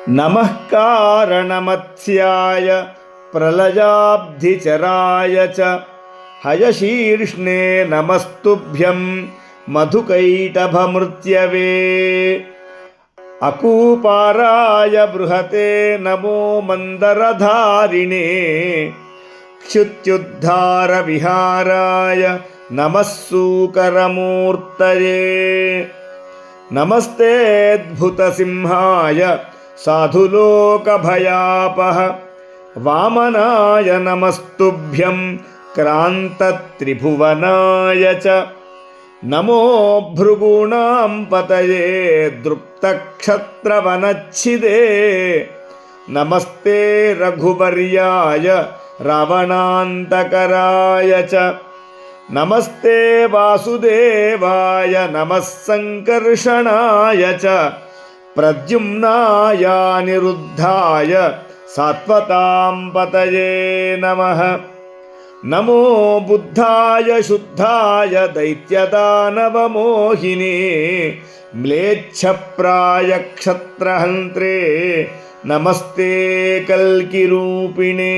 నమః కారణమత్స్యాయ ప్రళయాబ్ధిచరాయ చ హయశీర్ష్ణే నమస్తుభ్యం మధుకైటభమృత్యవే అకూపారాయ బృహతే నమో మందరధారిణే క్షుత్యుద్ధార విహారాయ నమః సూకరమూర్తయే నమస్తేద్భుతసింహాయ సాధులోకభయాపహ వామనాయ నమస్తుభ్యం క్రాంతత్రిభువనాయ చ నమో భృగూణాం పతయే దృప్తక్షత్రవనచ్ఛిదే నమస్తే రఘువర్యాయ రావణాంతకరాయ చ నమస్తే వాసుదేవాయ నమః సంకర్షణాయ చ ప్రద్యుమ్నాయ నిరుద్ధాయ సాత్వతాం పతయే నమః నమో బుద్ధాయ శుద్ధాయ దైత్యదానవమోహినే మ్లేచ్ఛప్రాయ క్షత్రహంత్రే నమస్తే కల్కిరూపిణే.